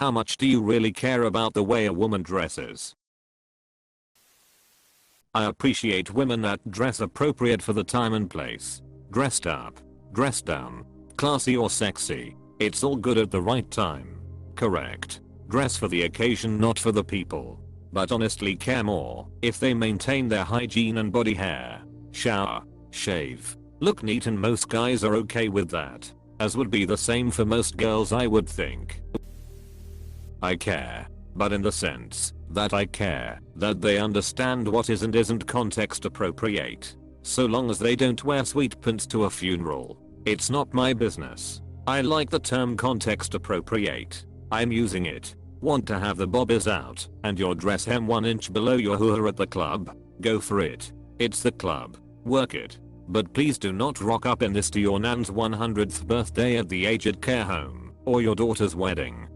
How much do you really care about the way a woman dresses? I appreciate women that dress appropriate for the time and place. Dressed up, dressed down, classy or sexy. It's all good at the right time. Correct. Dress for the occasion, not for the people. But honestly care more if they maintain their hygiene and body hair. Shower, shave, look neat, and most guys are okay with that. As would be the same for most girls, I would think. I care, but in the sense that I care that they understand what is and isn't context appropriate. So long as they don't wear sweat pants to a funeral, it's not my business. I like the term context appropriate. I'm using it. Want to have the bobbies out and your dress hem 1 inch below your hoo-ha at the club? Go for it. It's the club. Work it. But please do not rock up in this to your nan's 100th birthday at the aged care home or your daughter's wedding.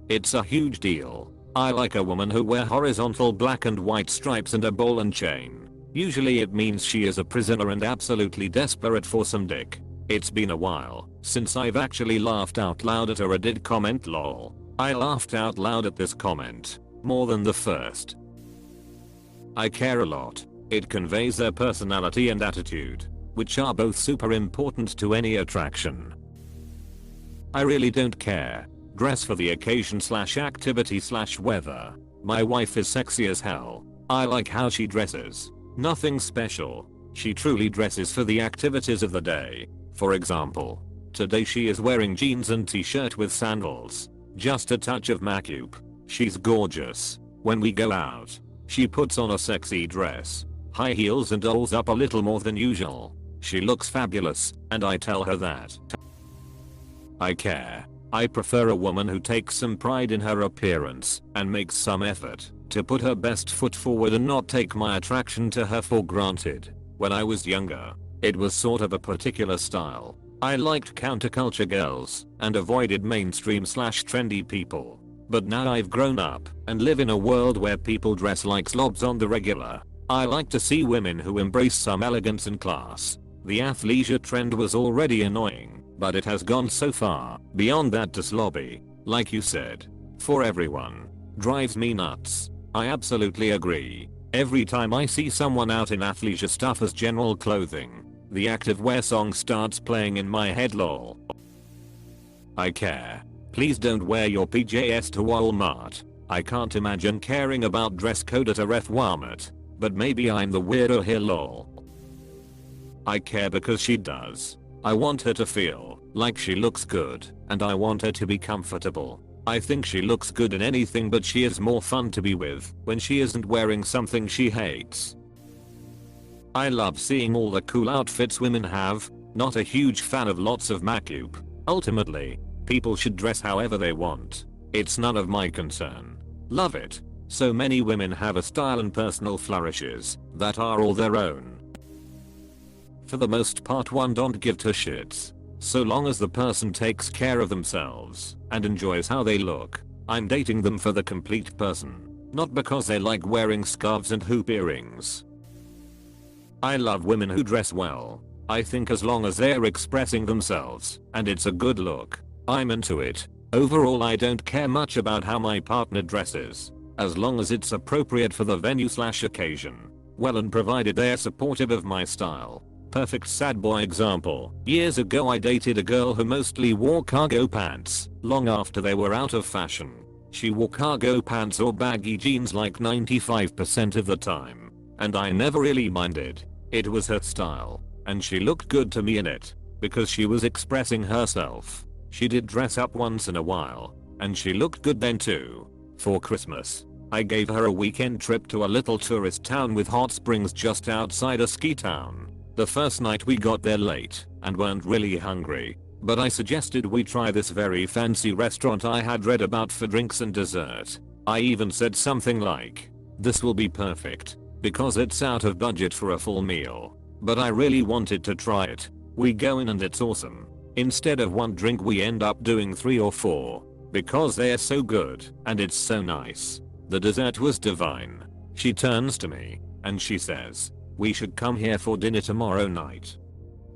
It's a huge deal. I like a woman who wear horizontal black and white stripes and a ball and chain. Usually it means she is a prisoner and absolutely desperate for some dick. It's been a while since I've actually laughed out loud at a Reddit comment, lol. I laughed out loud at this comment more than the first. I care a lot. It conveys their personality and attitude, which are both super important to any attraction. I really don't care. Dress for the occasion / activity / weather. My wife is sexy as hell. I like how she dresses. Nothing special. She truly dresses for the activities of the day. For example, today she is wearing jeans and t-shirt with sandals. Just a touch of makeup. She's gorgeous. When we go out, she puts on a sexy dress, high heels, and dolls up a little more than usual. She looks fabulous, and I tell her that. I care. I prefer a woman who takes some pride in her appearance and makes some effort to put her best foot forward and not take my attraction to her for granted. When I was younger, it was sort of a particular style. I liked counterculture girls and avoided mainstream / trendy people. But now I've grown up and live in a world where people dress like slobs on the regular. I like to see women who embrace some elegance and class. The athleisure trend was already annoying, but it has gone so far beyond that to slobby, like you said, for everyone. Drives me nuts. I absolutely agree. Every time I see someone out in athleisure stuff as general clothing, the activewear song starts playing in my head, lol. I care. Please don't wear your PJs to Walmart. I can't imagine caring about dress code at a ref Walmart, but maybe I'm the weirdo here, lol. I care because she does. I want her to feel like she looks good, and I want her to be comfortable. I think she looks good in anything, but she is more fun to be with when she isn't wearing something she hates. I love seeing all the cool outfits women have. Not a huge fan of lots of makeup. Ultimately, people should dress however they want. It's none of my concern. Love it. So many women have a style and personal flourishes that are all their own. For the most part, one don't give two shits. So long as the person takes care of themselves and enjoys how they look, I'm dating them for the complete person, not because they like wearing scarves and hoop earrings. I love women who dress well. I think as long as they're expressing themselves and it's a good look, I'm into it. Overall, I don't care much about how my partner dresses, as long as it's appropriate for the venue / occasion. Well, and provided they're supportive of my style. Perfect sad boy example. Years ago I dated a girl who mostly wore cargo pants, long after they were out of fashion. She wore cargo pants or baggy jeans like 95% of the time, and I never really minded. It was her style, and she looked good to me in it, because she was expressing herself. She did dress up once in a while, and she looked good then too. For Christmas, I gave her a weekend trip to a little tourist town with hot springs just outside a ski town. The first night we got there late and weren't really hungry, but I suggested we try this very fancy restaurant I had read about for drinks and dessert. I even said something like, "This will be perfect, because it's out of budget for a full meal." But I really wanted to try it. We go in and it's awesome. Instead of one drink we end up doing 3 or 4, because they're so good and it's so nice. The dessert was divine. She turns to me and she says, "We should come here for dinner tomorrow night."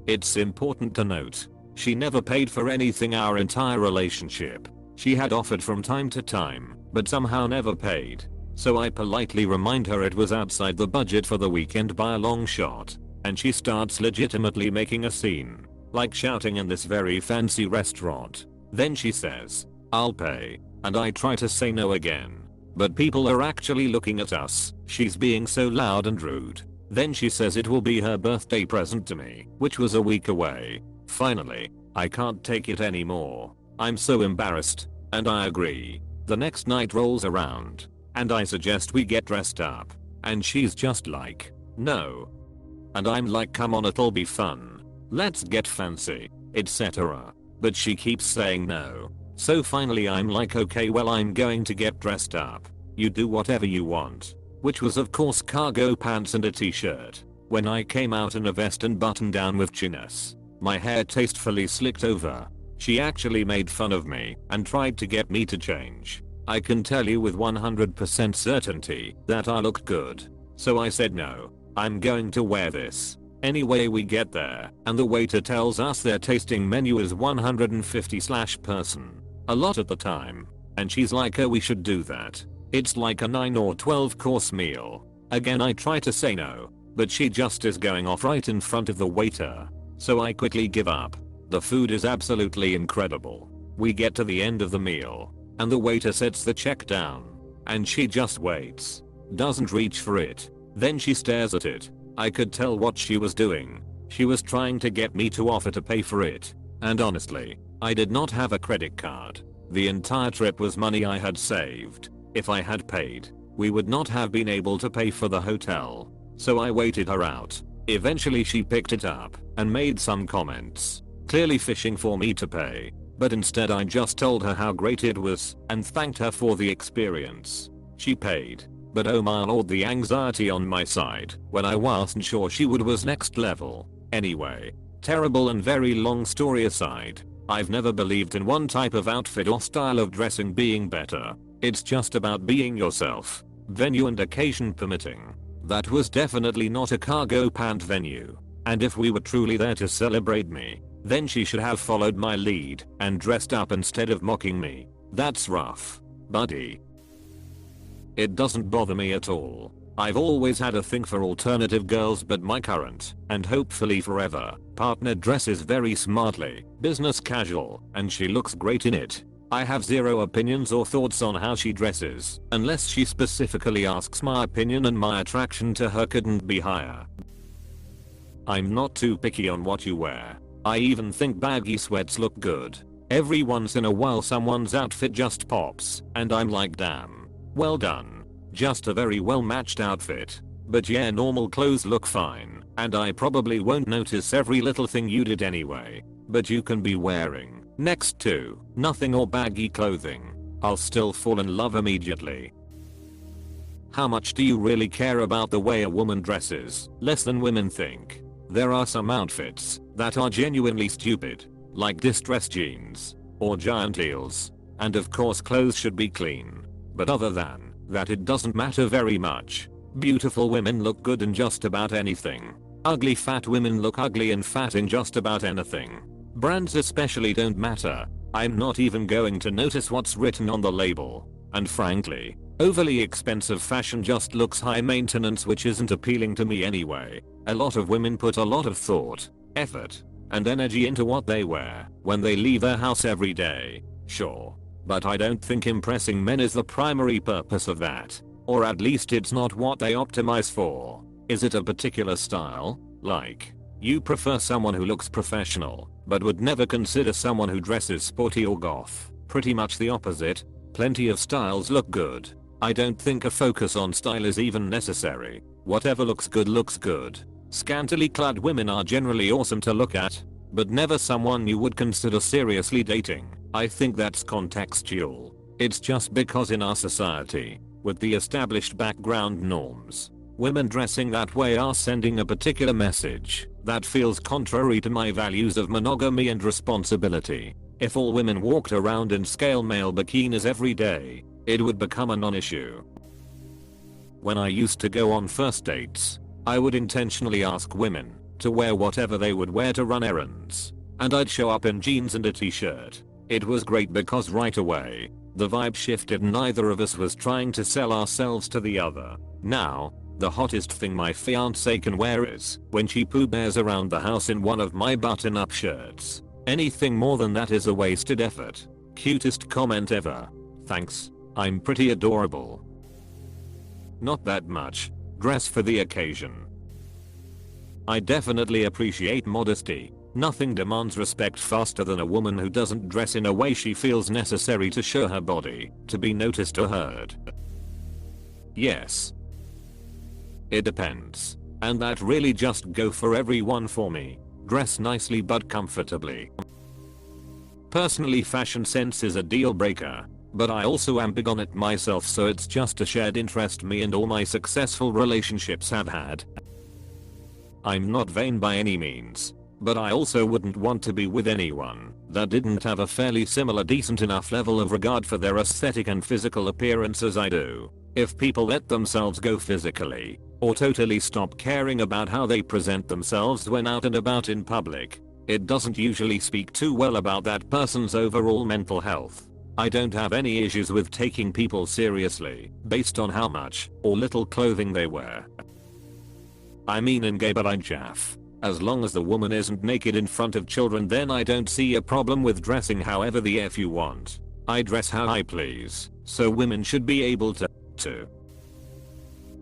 It's important to note, she never paid for anything our entire relationship. She had offered from time to time, but somehow never paid. So I politely remind her it was outside the budget for the weekend by a long shot. And she starts legitimately making a scene, like shouting in this very fancy restaurant. Then she says, "I'll pay," and I try to say no again. But people are actually looking at us. She's being so loud and rude. Then she says it will be her birthday present to me, which was a week away. Finally, I can't take it anymore. I'm so embarrassed, and I agree. The next night rolls around, and I suggest we get dressed up, and she's just like, "No." And I'm like, "Come on, it'll be fun. Let's get fancy, etc." But she keeps saying no. So finally I'm like, "Okay, well, I'm going to get dressed up. You do whatever you want." Which was of course cargo pants and a t-shirt. When I came out in a vest and button down with chinos, my hair tastefully slicked over, she actually made fun of me and tried to get me to change. I can tell you with 100% certainty that I looked good. So I said no, I'm going to wear this. Anyway, we get there and the waiter tells us their tasting menu is 150/person. A lot at the time. And she's like, "Oh, we should do that. It's like a 9 or 12 course meal." Again I try to say no, but she just is going off right in front of the waiter. So I quickly give up. The food is absolutely incredible. We get to the end of the meal, and the waiter sets the check down. And she just waits. Doesn't reach for it. Then she stares at it. I could tell what she was doing. She was trying to get me to offer to pay for it. And honestly, I did not have a credit card. The entire trip was money I had saved. If I had paid, we would not have been able to pay for the hotel. So I waited her out. Eventually she picked it up and made some comments, clearly fishing for me to pay. But instead I just told her how great it was and thanked her for the experience. She paid. But oh my lord, the anxiety on my side when I wasn't sure she would was next level. Anyway, terrible and very long story aside, I've never believed in one type of outfit or style of dressing being better. It's just about being yourself, venue and occasion permitting. That was definitely not a cargo pant venue. And if we were truly there to celebrate me, then she should have followed my lead and dressed up instead of mocking me. That's rough, buddy. It doesn't bother me at all. I've always had a thing for alternative girls, but my current, and hopefully forever, partner dresses very smartly, business casual, and she looks great in it. I have zero opinions or thoughts on how she dresses, unless she specifically asks my opinion, and my attraction to her couldn't be higher. I'm not too picky on what you wear. I even think baggy sweats look good. Every once in a while someone's outfit just pops, and I'm like, damn, well done. Just a very well matched outfit. But yeah, normal clothes look fine, and I probably won't notice every little thing you did anyway. But you can be wearing next to nothing or baggy clothing. I'll still fall in love immediately. How much do you really care about the way a woman dresses? Less than women think. There are some outfits that are genuinely stupid, like distressed jeans or giant heels. And of course clothes should be clean. But other than that, it doesn't matter very much. Beautiful women look good in just about anything. Ugly fat women look ugly and fat in just about anything. Brands especially don't matter. I'm not even going to notice what's written on the label. And frankly, overly expensive fashion just looks high maintenance, which isn't appealing to me anyway. A lot of women put a lot of thought, effort, and energy into what they wear when they leave their house every day. Sure. But I don't think impressing men is the primary purpose of that. Or at least it's not what they optimize for. Is it a particular style? Like, you prefer someone who looks professional, but would never consider someone who dresses sporty or goth. Pretty much the opposite. Plenty of styles look good. I don't think a focus on style is even necessary. Whatever looks good looks good. Scantily clad women are generally awesome to look at, but never someone you would consider seriously dating. I think that's contextual. It's just because in our society, with the established background norms, women dressing that way are sending a particular message that feels contrary to my values of monogamy and responsibility. If all women walked around in scale male bikinis every day, it would become a non-issue. When I used to go on first dates, I would intentionally ask women to wear whatever they would wear to run errands, and I'd show up in jeans and a t-shirt. It was great because right away, the vibe shifted. Neither of us was trying to sell ourselves to the other. Now, the hottest thing my fiance can wear is when she poo bears around the house in one of my button-up shirts. Anything more than that is a wasted effort. Cutest comment ever. Thanks. I'm pretty adorable. Not that much. Dress for the occasion. I definitely appreciate modesty. Nothing demands respect faster than a woman who doesn't dress in a way she feels necessary to show her body, to be noticed or heard. Yes. It depends. And that really just go for everyone for me. Dress nicely but comfortably. Personally, fashion sense is a deal breaker, but I also am big on it myself, so it's just a shared interest me and all my successful relationships have had. I'm not vain by any means, but I also wouldn't want to be with anyone that didn't have a fairly similar decent enough level of regard for their aesthetic and physical appearance as I do. If people let themselves go physically, or totally stop caring about how they present themselves when out and about in public, it doesn't usually speak too well about that person's overall mental health. I don't have any issues with taking people seriously based on how much or little clothing they wear. I mean in gay, but I jaff. As long as the woman isn't naked in front of children, then I don't see a problem with dressing however the F you want. I dress how I please, so women should be able to.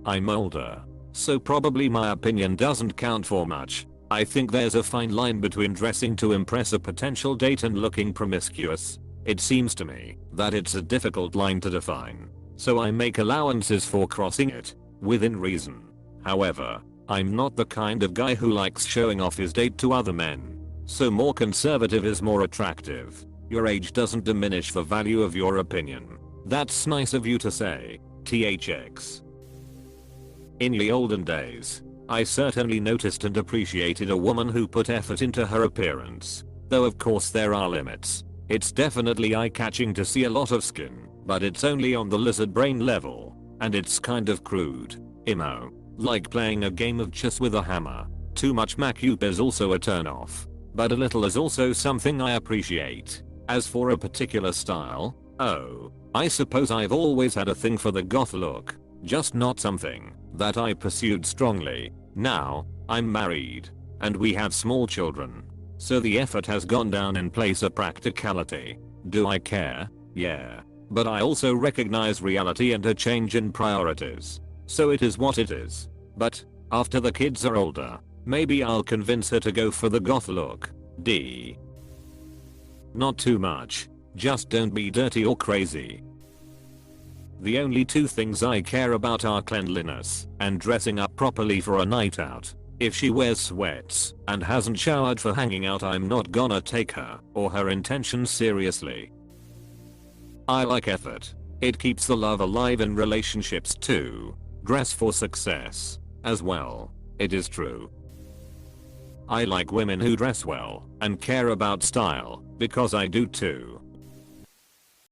I'm older, so probably my opinion doesn't count for much. I think there's a fine line between dressing to impress a potential date and looking promiscuous. It seems to me that it's a difficult line to define, so I make allowances for crossing it, within reason. However, I'm not the kind of guy who likes showing off his date to other men, so more conservative is more attractive. Your age doesn't diminish the value of your opinion. That's nice of you to say. THX. In the olden days, I certainly noticed and appreciated a woman who put effort into her appearance, though of course there are limits. It's definitely eye-catching to see a lot of skin, but it's only on the lizard brain level, and it's kind of crude, emo, like playing a game of chess with a hammer. Too much makeup is also a turn-off, but a little is also something I appreciate. As for a particular style, oh, I suppose I've always had a thing for the goth look, just not something that I pursued strongly. Now, I'm married, and we have small children, so the effort has gone down in place of practicality. Do I care? Yeah. But I also recognize reality and a change in priorities. So it is what it is. But, after the kids are older, maybe I'll convince her to go for the goth look. D. Not too much. Just don't be dirty or crazy. The only two things I care about are cleanliness and dressing up properly for a night out. If she wears sweats and hasn't showered for hanging out, I'm not gonna take her or her intentions seriously. I like effort. It keeps the love alive in relationships too. Dress for success as well. It is true. I like women who dress well and care about style, because I do too.